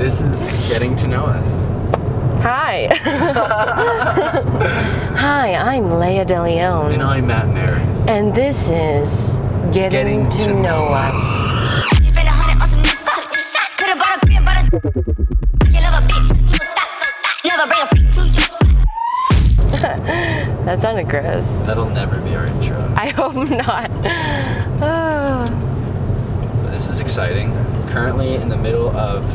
This is Getting to Know Us. Hi. Hi, I'm Leah DeLeon. And I'm Meredith. And this is Getting to Know Us. That sounded gross. That'll never be our intro. I hope not. But this is exciting. Currently in the middle of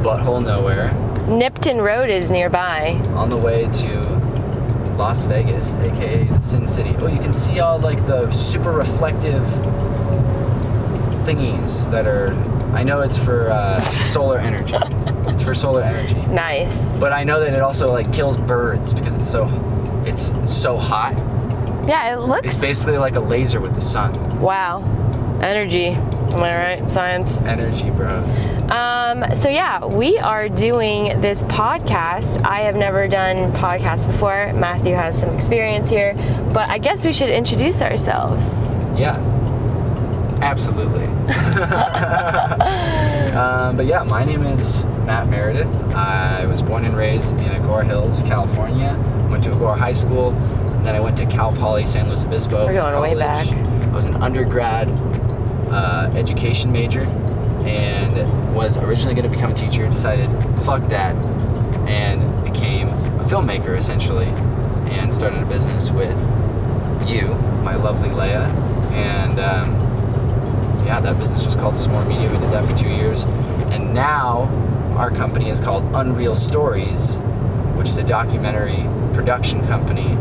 butthole nowhere. Nipton Road is nearby. On the way to Las Vegas, aka the Sin City. Oh, you can see all like the super reflective thingies that are. I know it's for solar energy. It's for solar energy. Nice. But I know that it also like kills birds because it's so hot. Yeah, it looks. It's basically like a laser with the sun. Wow. Energy. Am I right? Science. Energy, bro. So yeah, we are doing this podcast. I have never done podcasts before. Matthew has some experience here, but I guess we should introduce ourselves. Yeah. Absolutely. But yeah, my name is Matt Meredith. I was born and raised in Agora Hills, California. Went to Agora High School, and then I went to Cal Poly San Luis Obispo. We're going way back. I was an undergrad education major and was originally going to become a teacher. Decided, fuck that, and became a filmmaker essentially, and started a business with you, my lovely Leah, and yeah, that business was called S'more Media. We did that for 2 years. And now our company is called Unreel Stories, which is a documentary production company,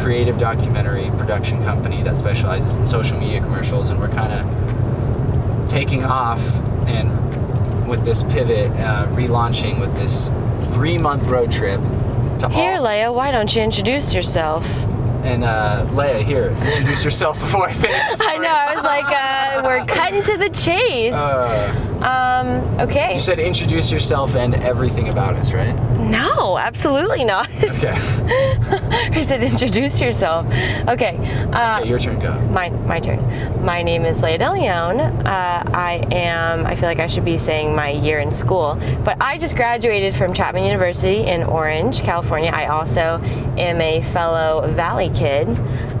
creative documentary production company that specializes in social media commercials. And we're kind of taking off and with this pivot, relaunching with this 3-month road trip to Here, Leah, why don't you introduce yourself? And Leah, here, introduce yourself before I finish the story. I know, I was like, we're cutting to the chase. Okay. You said introduce yourself and everything about us, right? No, absolutely not. Okay. I said introduce yourself. Okay. Okay, your turn, go. My turn. My name is Leah DeLeon. I feel like I should be saying my year in school, but I just graduated from Chapman University in Orange, California. I also am a fellow Valley kid.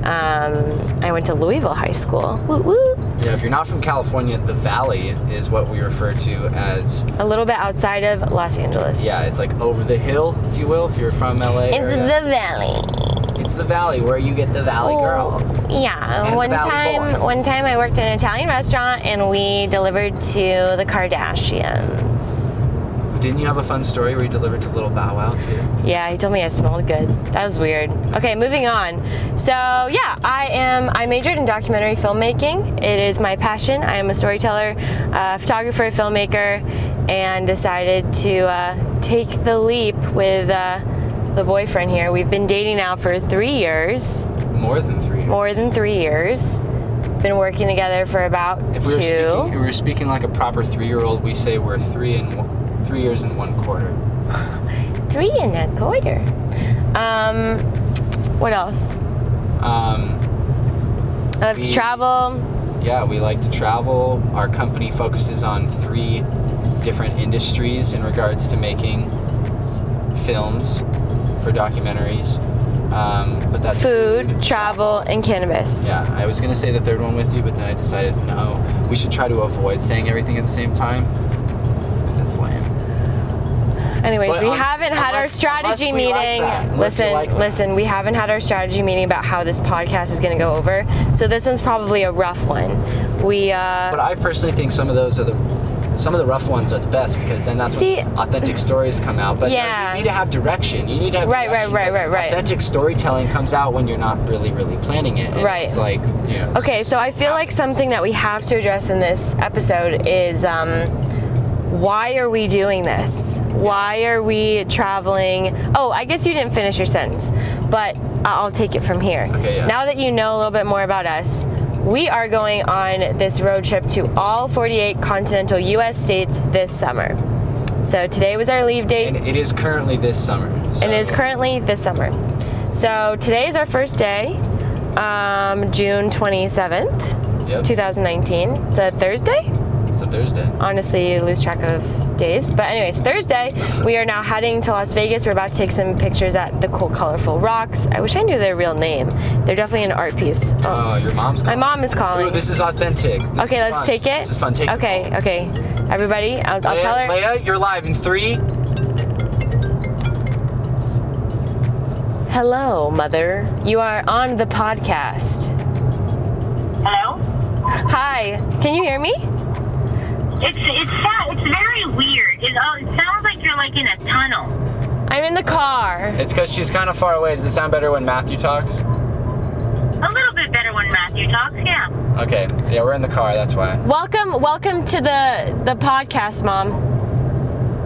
I went to Louisville High School. Woo woo. Yeah, if you're not from California, the Valley is what we refer to as... A little bit outside of Los Angeles. Yeah, it's like over the hill, if you will, if you're from LA. It's area. The Valley. It's the Valley where you get the Valley girls. Yeah, and one time I worked in an Italian restaurant and we delivered to the Kardashians. Didn't you have a fun story where you delivered to Little Bow Wow too? Yeah, he told me I smelled good. That was weird. Okay, moving on. So yeah, I majored in documentary filmmaking. It is my passion. I am a storyteller, photographer, filmmaker, and decided to take the leap with the boyfriend here. We've been dating now for 3 years. More than 3 years. More than 3 years. Been working together for about If we were speaking like a proper 3-year-old, we say we're 3 years and 1 quarter. 3 and a quarter. What else? I love to travel. Yeah, we like to travel. Our company focuses on 3 different industries in regards to making films for documentaries. But that's food, travel, and cannabis. Yeah, I was gonna say the 3rd one with you, but then I decided no, we should try to avoid saying everything at the same time because that's lame. Anyways, we haven't had our strategy meeting. Listen, we haven't had our strategy meeting about how this podcast is going to go over. So this one's probably a rough one. But I personally think some of the rough ones are the best because then that's when authentic stories come out. But yeah, you need to have direction. You need to have direction. Right. Authentic storytelling comes out when you're not really planning it. And right. It's like, you know. Okay, so I feel like something that we have to address in this episode is why are we doing this? Why are we traveling? Oh, I guess you didn't finish your sentence, but I'll take it from here. Okay, yeah. Now that you know a little bit more about us, we are going on this road trip to all 48 continental U.S. states this summer. So today was our leave date. And it is currently this summer. So today is our first day, June 27th, 2019. It's a Thursday? It's a Thursday. Honestly, lose track of days. But anyways, Thursday, we are now heading to Las Vegas. We're about to take some pictures at the cool, colorful rocks. I wish I knew their real name. They're definitely an art piece. Oh, your mom's calling. My mom is calling. Ooh, this is authentic. Okay, let's take it. This is fun. Take it. Okay. Everybody, I'll tell her. Leah, you're live in 3. Hello, Mother. You are on the podcast. Hello? Hi. Can you hear me? It's very weird. It sounds like you're like in a tunnel. I'm in the car. It's because she's kind of far away. Does it sound better when Matthew talks? A little bit better when Matthew talks, yeah. Okay. Yeah, we're in the car. That's why. Welcome to the podcast, Mom.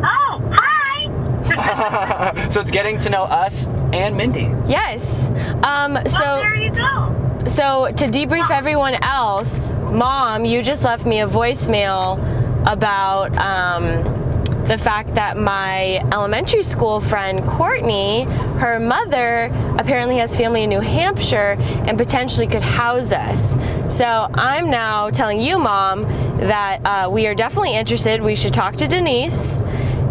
Oh, hi! So it's getting to know us and Mindy. Yes. Oh, there you go. So to debrief everyone else, Mom, you just left me a voicemail about the fact that my elementary school friend Courtney, her mother apparently has family in New Hampshire and potentially could house us. So I'm now telling you, Mom, that we are definitely interested. We should talk to Denise,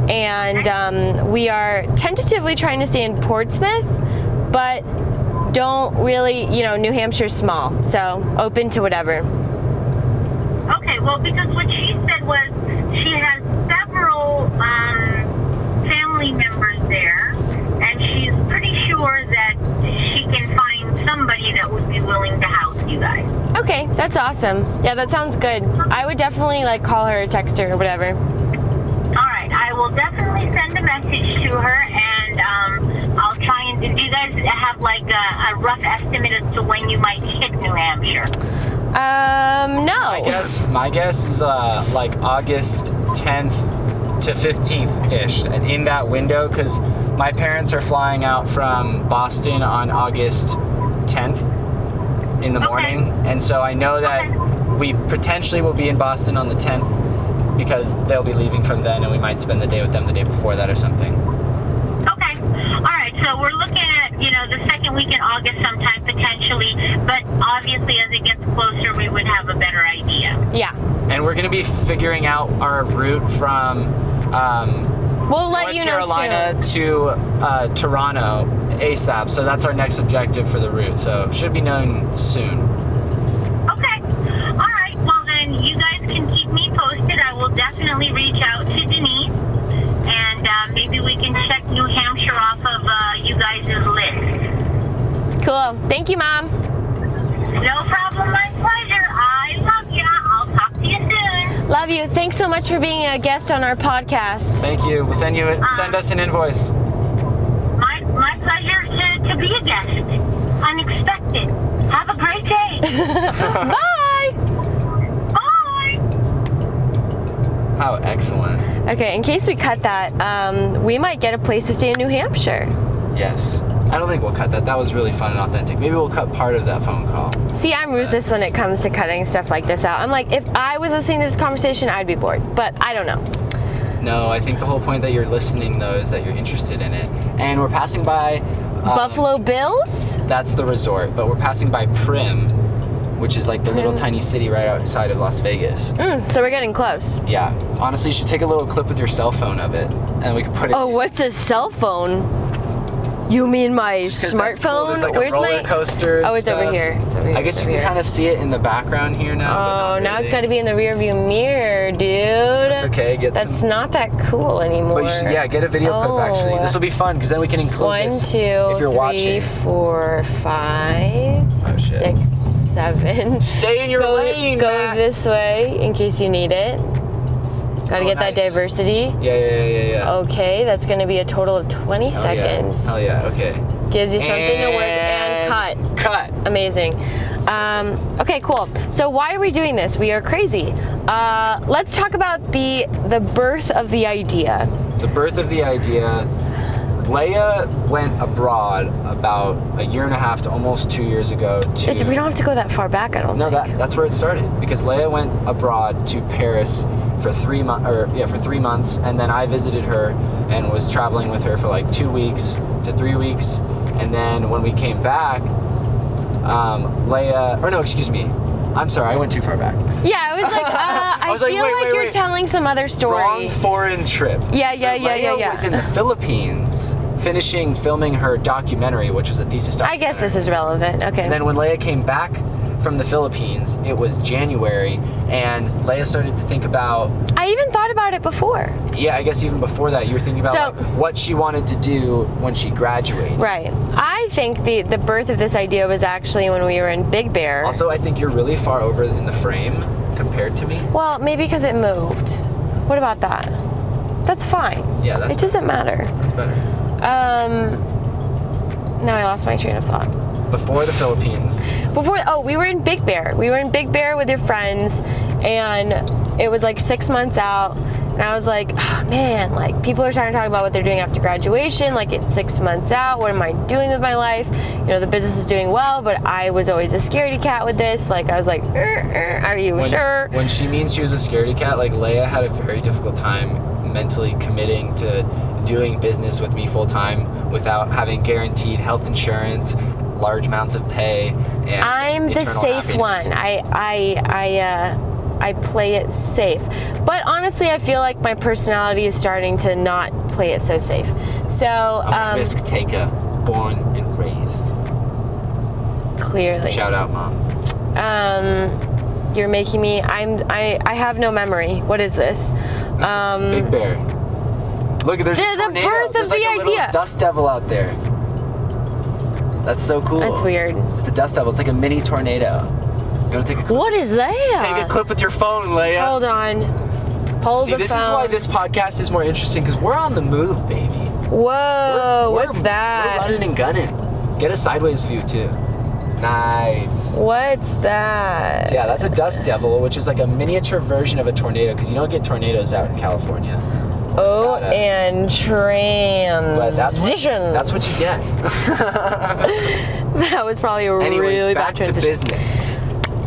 and we are tentatively trying to stay in Portsmouth, but don't really, New Hampshire's small, so open to whatever. Okay, well, because what she said was she has several family members there, and she's pretty sure that she can find somebody that would be willing to house you guys. Okay, that's awesome. Yeah, that sounds good. I would definitely call her or text her or whatever. All right, I will definitely send a message to her, and I'll try and. Do you guys have a rough estimate as to when you might hit New Hampshire? No. My guess is August 10th to 15th-ish, and in that window, because my parents are flying out from Boston on August 10th in the morning, and so I know that we potentially will be in Boston on the 10th because they'll be leaving from then, and we might spend the day with them the day before that or something. Okay. All right, so we're looking at, the second week in August sometime potentially, but obviously as it gets closer, we would have a better idea. Yeah. And we're going to be figuring out our route from we'll let North you know Carolina to Toronto ASAP, so that's our next objective for the route, so should be known soon. Okay. All right, well then you guys can keep me posted. I will definitely reach out to Denise, and maybe we can check New Hampshire off of you guys' list. Cool. Thank you, Mom. No problem, my pleasure. I love ya. I'll talk to you soon. Love you. Thanks so much for being a guest on our podcast. Thank you. We'll send us an invoice. My pleasure to be a guest. Unexpected. Have a great day. Bye. Bye. How excellent. Okay, in case we cut that, we might get a place to stay in New Hampshire. Yes. I don't think we'll cut that. That was really fun and authentic. Maybe we'll cut part of that phone call. See, I'm ruthless when it comes to cutting stuff like this out. I'm like, if I was listening to this conversation, I'd be bored. But I don't know. No, I think the whole point that you're listening, though, is that you're interested in it. And we're passing by... Buffalo Bills? That's the resort. But we're passing by Prim, which is the little tiny city right outside of Las Vegas. So we're getting close. Yeah. Honestly, you should take a little clip with your cell phone of it, and we can put it... Oh, what's a cell phone? You mean my smartphone? Cool. There's Where's a roller coaster. Oh, it's over here. It's over here. I guess you can kind of see it in the background here now. Oh, now it's got to be in the rearview mirror, dude. That's okay. That's not that cool anymore. But you should, get a video clip actually. This will be fun because then we can include 1, 2, this if you're 3, watching. 4, 5, 6, 7. Stay in your lane. Go Matt. this way in case you need it. Gotta get that diversity. Yeah. Okay, that's gonna be a total of 20 seconds. Hell yeah, okay. Gives you something to work and cut. Amazing. Okay, cool. So why are we doing this? We are crazy. Let's talk about the birth of the idea. The birth of the idea. Leah went abroad about a year and a half to almost 2 years ago to... We don't have to go that far back, I don't think. No, that's where it started. Because Leah went abroad to Paris for 3 months, and then I visited her and was traveling with her for 2 weeks to 3 weeks. I'm sorry, I went too far back. Yeah, I was like, I was like, feel wait, you're wait. telling some other story. Wrong foreign trip. Yeah. Leah was in the Philippines finishing filming her documentary, which was a thesis documentary. I guess this is relevant. Okay. And then when Leah came back from the Philippines, it was January, and Leah started to think about... I even thought about it before. Yeah, I guess even before that, you were thinking about what she wanted to do when she graduated. Right. I think the birth of this idea was actually when we were in Big Bear. Also, I think you're really far over in the frame compared to me. Well, maybe because it moved. What about that? That's fine. Yeah, that's It doesn't matter. That's better. Now I lost my train of thought. Before the Philippines. We were in Big Bear. We were in Big Bear with your friends, and it was like 6 months out, and I was like, oh, man, like people are starting to talk about what they're doing after graduation, like it's 6 months out, what am I doing with my life? You know, the business is doing well, but I was always a scaredy cat with this. Like I was like, are you sure? When she means she was a scaredy cat, like Leah had a very difficult time mentally committing to doing business with me full time without having guaranteed health insurance, large amounts of pay, and I'm the safe happiness. one. I play it safe. But honestly, I feel like my personality is starting to not play it so safe. So I'm a risk taker, born and raised. Clearly. Shout out, Mom. You're making me. I have no memory. What is this? Big Bear. Look, there's a tornado. The birth There's of like the a little idea. dust devil out there. That's so cool. That's weird. It's a dust devil. It's like a mini tornado. You want to take a clip? What is that? Take a clip with your phone, Leah. Hold on. Hold See, the this phone. is why this podcast is more interesting, because we're on the move, baby. Whoa, We're- what's that? We're running and gunning. Get a sideways view, too. Nice. What's that? So yeah, that's a dust devil, which is like a miniature version of a tornado, because you don't get tornadoes out in California. Oh, and But transition. that's what you get. That was probably a Anyways, really back bad to transition. business.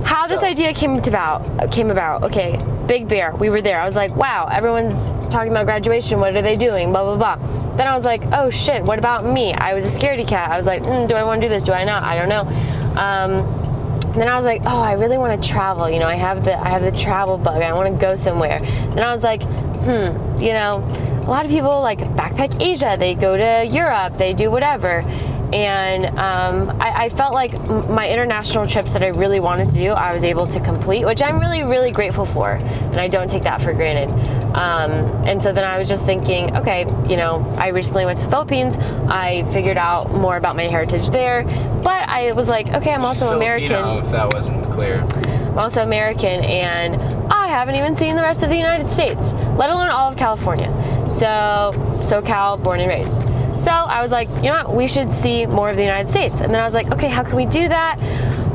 How this idea came about. Okay, Big Bear. We were there. I was like, wow, everyone's talking about graduation. What are they doing? Blah, blah, blah. Then I was like, oh shit, what about me? I was a scaredy cat. I was like, do I want to do this? Do I not? I don't know. Then I was like, oh, I really want to travel. You know, I have the travel bug. I want to go somewhere. Then I was like, you know, a lot of people like backpack Asia. They go to Europe. They do whatever. And I felt like my international trips that I really wanted to do, I was able to complete, which I'm really, really grateful for. And I don't take that for granted. And so then I was just thinking, okay, you know, I recently went to the Philippines. I figured out more about my heritage there. But I was like, okay, I'm also American. Filipino, if that wasn't clear. I'm also American, and I haven't even seen the rest of the United States, let alone all of California. So, SoCal, born and raised. So I was like, you know what, we should see more of the United States. And then I was like, okay, how can we do that?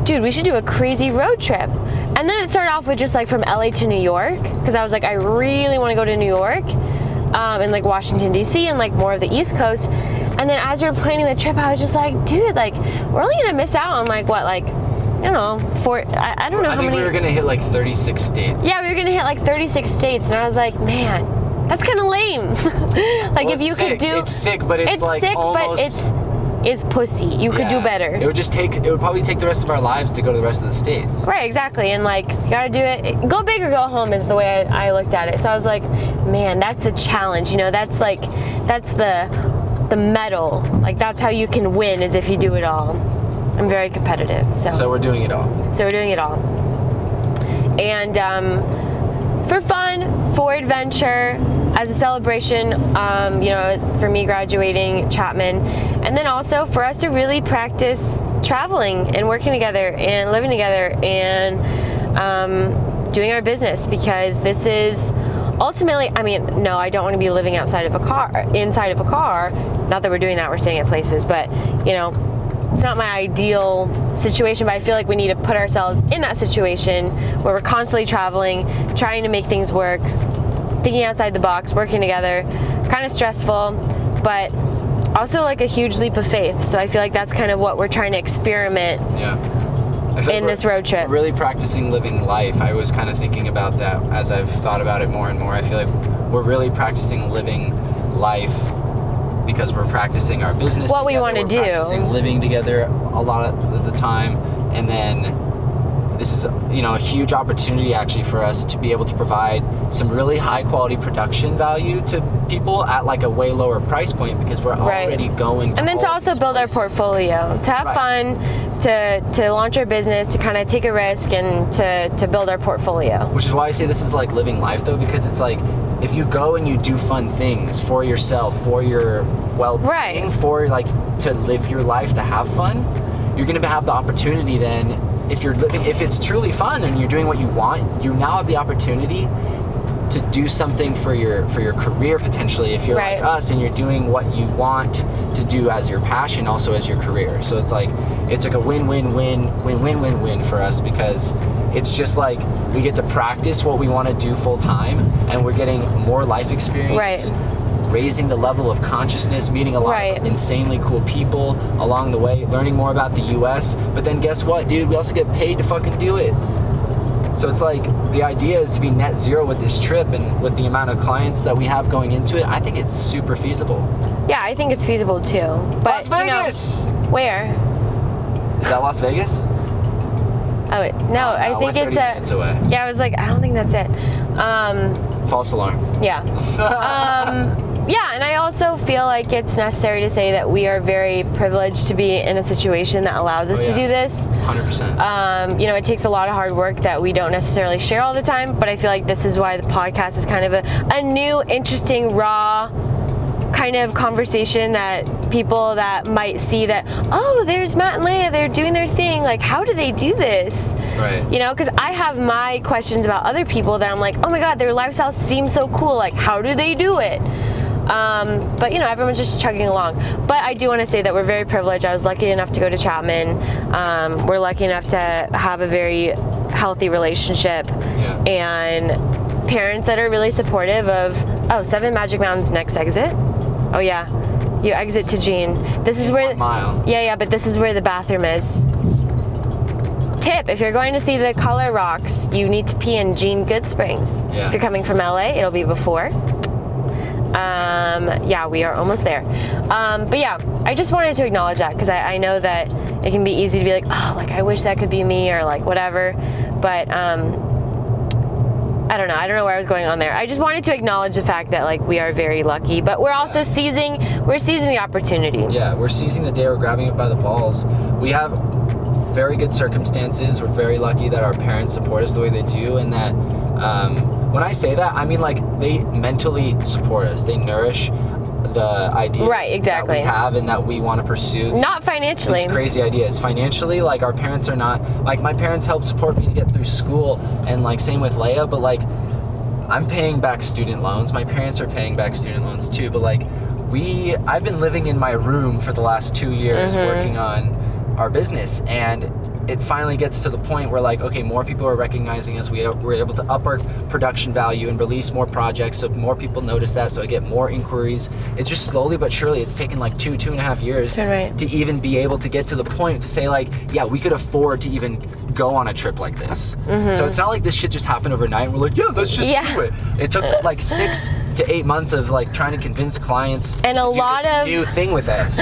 Dude, we should do a crazy road trip. And then it started off with just like from LA to New York, because I was like, I really want to go to New York, and like Washington, D.C., and like more of the East Coast. And then as we were planning the trip, I was just like, dude, like, we're only going to miss out on like, what, like, I don't know, I don't know how many. I think we were going to hit like 36 states. Yeah, we were going to hit like 36 states. And I was like, man, that's kind of lame. Like, well, if you could do. It's sick, but it's like sick, almost. But it's pussy. You could do better. It would probably take the rest of our lives to go to the rest of the states. Right, exactly. And like, you gotta do it. Go big or go home is the way I looked at it. So I was like, man, that's a challenge. You know, that's the medal. Like, that's how you can win, is if you do it all. I'm very competitive. So we're doing it all. And for fun, for adventure, as a celebration, you know, for me graduating Chapman, and then also for us to really practice traveling and working together and living together and doing our business, because this is ultimately, I mean, no, I don't want to be living inside of a car. Not that we're doing that, we're staying at places, but you know, it's not my ideal situation, but I feel like we need to put ourselves in that situation where we're constantly traveling, trying to make things work, thinking outside the box, working together. Kind of stressful, but also like a huge leap of faith. So I feel like that's kind of what we're trying to experiment in this road trip. Really practicing living life. I was kind of thinking about that as I've thought about it more and more. I feel like we're really practicing living life, because we're practicing our business what together. We want to do. Practicing living together a lot of the time, and then this is, a huge opportunity actually for us to be able to provide some really high quality production value to people at like a way lower price point, because we're already going to and then to all also these build places. our portfolio, to have fun, to launch our business, to kind of take a risk, and to build our portfolio. Which is why I say this is like living life though, because it's like, if you go and you do fun things for yourself, for your well-being, for like to live your life, to have fun, you're going to have the opportunity then, if it's truly fun and you're doing what you want, you now have the opportunity to do something for your career potentially, if you're like us and you're doing what you want to do as your passion, also as your career. So it's like a win-win-win for us, because it's just like we get to practice what we want to do full time, and we're getting more life experience, raising the level of consciousness, meeting a lot of insanely cool people along the way, learning more about the U.S. But then guess what, dude? We also get paid to fucking do it. So it's like, the idea is to be net zero with this trip, and with the amount of clients that we have going into it, I think it's super feasible. Yeah, I think it's feasible too. But, Las Vegas! Where? Is that Las Vegas? Oh, wait. No, I think we're 30 it's minutes away. Yeah, I was like, I don't think that's it. False alarm. Yeah. Yeah, and I also feel like it's necessary to say that we are very privileged to be in a situation that allows us to do this. 100%. It takes a lot of hard work that we don't necessarily share all the time, but I feel like this is why the podcast is kind of a new, interesting, raw kind of conversation that people that might see that, oh, there's Matt and Leah, they're doing their thing, like, how do they do this? Right. Because I have my questions about other people that I'm like, oh my God, their lifestyle seems so cool, like, how do they do it? But everyone's just chugging along. But I do want to say that we're very privileged. I was lucky enough to go to Chapman. We're lucky enough to have a very healthy relationship and parents that are really supportive of 7 Magic Mountains next exit. Oh yeah, you exit to Jean. This is where 1 mile. Yeah, but this is where the bathroom is. Tip: if you're going to see the Color Rocks, you need to pee in Jean Good Springs. Yeah. If you're coming from LA, it'll be before. Yeah, we are almost there. But yeah, I just wanted to acknowledge that, because I know that it can be easy to be like, oh, like, I wish that could be me, or like whatever. But I don't know where I was going on there. I just wanted to acknowledge the fact that, like, we are very lucky, but we're also seizing the opportunity. Yeah, we're seizing the day, we're grabbing it by the balls. We have very good circumstances. We're very lucky that our parents support us the way they do, and that when I say that, I mean, like, they mentally support us. They nourish the ideas that we have and that we want to pursue. Not financially. These crazy ideas. Financially, like, our parents are not, like, my parents help support me to get through school, and like same with Leah, but like, I'm paying back student loans. My parents are paying back student loans too, but like, I've been living in my room for the last 2 years working on our business, and it finally gets to the point where, like, okay, more people are recognizing us. We're able to up our production value and release more projects, so more people notice that, so I get more inquiries. It's just slowly but surely, it's taken like 2.5 years to even be able to get to the point to say, like, yeah, we could afford to even go on a trip like this. So it's not like this shit just happened overnight and we're like, yeah, let's just do it. It took like 6 to 8 months of like trying to convince clients and to do this new thing with us.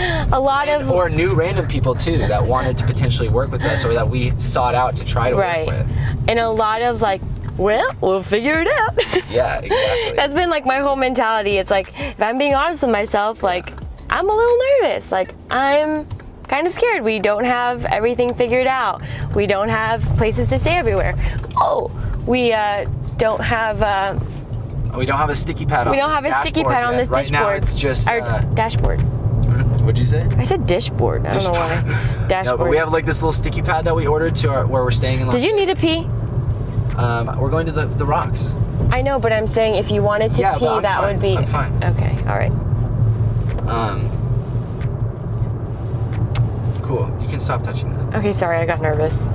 Or new random people too that wanted to potentially work with us, or that we sought out to try to work with. And a lot of like, well, we'll figure it out. Yeah, exactly. That's been like my whole mentality. It's like, if I'm being honest with myself, like, I'm a little nervous. Like, I'm kind of scared. We don't have everything figured out. We don't have places to stay everywhere. We don't have a sticky pad on this dashboard. We don't have a sticky pad on this dashboard. Right now it's just our dashboard. What'd you say? I said dishboard. I don't know why. Dashboard. No, but we have like this little sticky pad that we ordered where we're staying in Las Did you need to pee? We're going to the rocks. I know, but I'm saying if you wanted to pee, that would be. I'm fine. Okay, all right. Cool. You can stop touching that. Okay, sorry, I got nervous.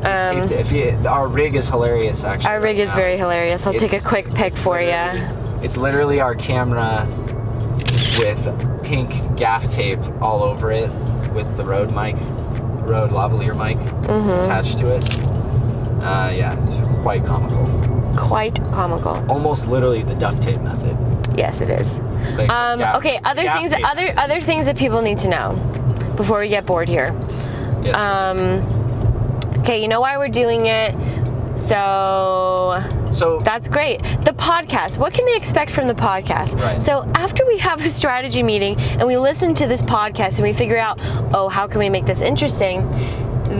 Our rig is hilarious, actually. Our rig is very hilarious. I'll take a quick pic for you. It's literally our camera with pink gaff tape all over it, with the Rode lavalier mic attached to it. Yeah, it's quite comical. Quite comical. Almost literally the duct tape method. Yes, it is. Okay, other things that people need to know before we get bored here. Yes. Okay, you know why we're doing it. So that's great. The podcast, what can they expect from the podcast? Right. So after we have a strategy meeting and we listen to this podcast and we figure out, oh, how can we make this interesting?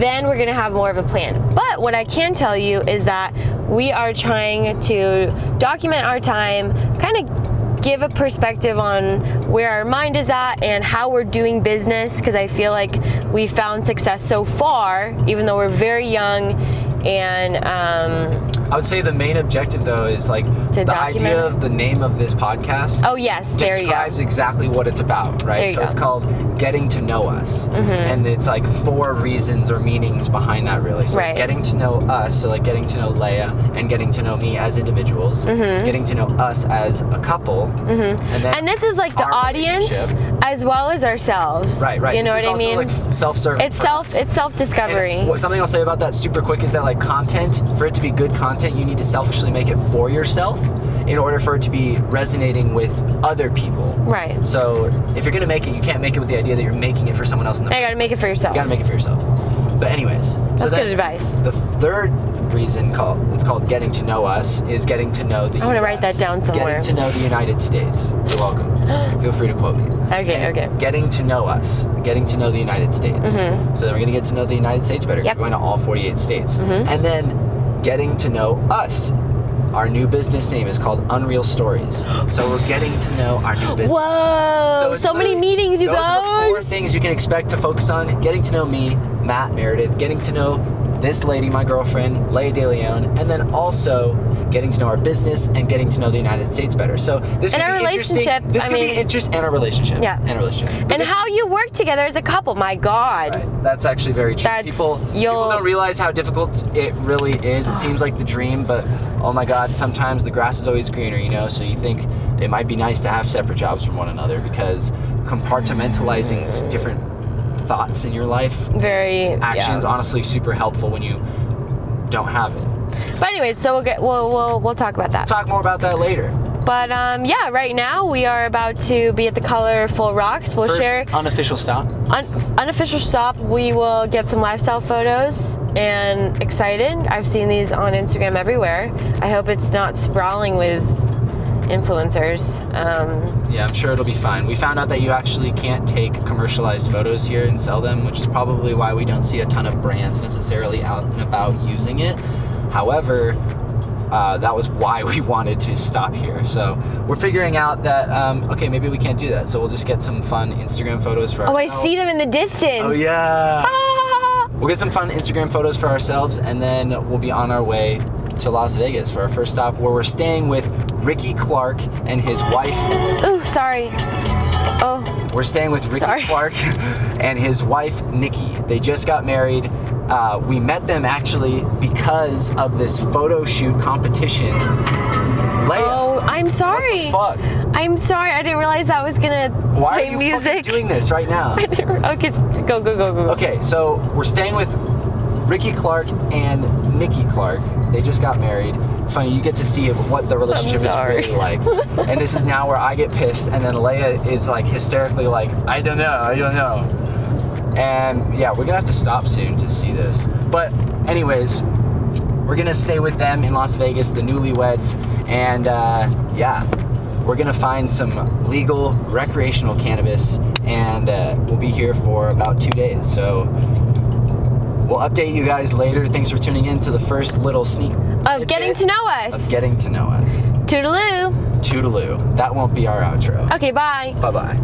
Then we're gonna have more of a plan. But what I can tell you is that we are trying to document our time, kind of give a perspective on where our mind is at and how we're doing business, because I feel like we found success so far, even though we're very young. And I would say the main objective, though, is like the idea of the name of this podcast. Oh yes, there you go. Describes exactly what it's about, right? So it's called Getting to Know Us, and it's like 4 reasons or meanings behind that, really. So getting to know us, so like getting to know Leah and getting to know me as individuals, getting to know us as a couple, and this is like the audience as well as ourselves. Right. You know this what I mean? Like self-serving. It's self-discovery. Something I'll say about that super quick is that like content, for it to be good content, you need to selfishly make it for yourself in order for it to be resonating with other people. Right. So if you're gonna make it, you can't make it with the idea that you're making it for someone else. You gotta make it for yourself. You gotta make it for yourself. But anyways, that's good advice. The third reason it's called Getting to Know Us is getting to know the US. I want to write that down somewhere. Getting to know the United States. You're welcome. Feel free to quote me. Okay. Getting to know us. Getting to know the United States. So then we're gonna get to know the United States better. We're going to all 48 states. And then getting to know us. Our new business name is called Unreel Stories. So we're getting to know our new business. Whoa! So many meetings, you guys. Those are the 4 things you can expect to focus on. Getting to know me, Matt, Meredith. Getting to know this lady, my girlfriend, Leah DeLeon. And then also getting to know our business and getting to know the United States better. So this could be interesting. This could be interesting, and our relationship. Yeah. And our relationship. And how you work together as a couple. My God. Right. That's actually very true. People don't realize how difficult it really is. It seems like the dream, but oh my God, sometimes the grass is always greener, you know? So you think it might be nice to have separate jobs from one another, because compartmentalizing different thoughts in your life, actions, honestly super helpful when you don't have it. But anyways, so we'll talk about that. Talk more about that later. But right now we are about to be at the Colorful Rocks. We'll share unofficial stop. Unofficial stop. We will get some lifestyle photos, and excited. I've seen these on Instagram everywhere. I hope it's not sprawling with influencers. Yeah, I'm sure it'll be fine. We found out that you actually can't take commercialized photos here and sell them, which is probably why we don't see a ton of brands necessarily out and about using it. However, that was why we wanted to stop here. So we're figuring out that, okay, maybe we can't do that. So we'll just get some fun Instagram photos for ourselves. Oh, I see them in the distance. Oh, yeah. We'll get some fun Instagram photos for ourselves, and then we'll be on our way to Las Vegas for our first stop, where we're staying with Ricky Clark and his wife. Ooh, sorry. Oh. We're staying with Ricky Clark and his wife, Nikki. They just got married. We met them actually because of this photo shoot competition. Leah. Oh, I'm sorry. What the fuck? I'm sorry. I didn't realize that was gonna play music. Why are you doing this right now? Okay, go. Okay, so we're staying with Ricky Clark and Nikki Clark. They just got married. It's funny, you get to see what the relationship is really like. And this is now where I get pissed, and then Leia is like hysterically like, I don't know. And yeah, we're gonna have to stop soon to see this. But anyways, we're gonna stay with them in Las Vegas, the newlyweds, and yeah, we're gonna find some legal recreational cannabis, and we'll be here for about 2 days. So we'll update you guys later. Thanks for tuning in to the first little sneak of Getting to Know Us. Of Getting to Know Us. Toodaloo. Toodaloo. That won't be our outro. Okay, bye. Bye-bye.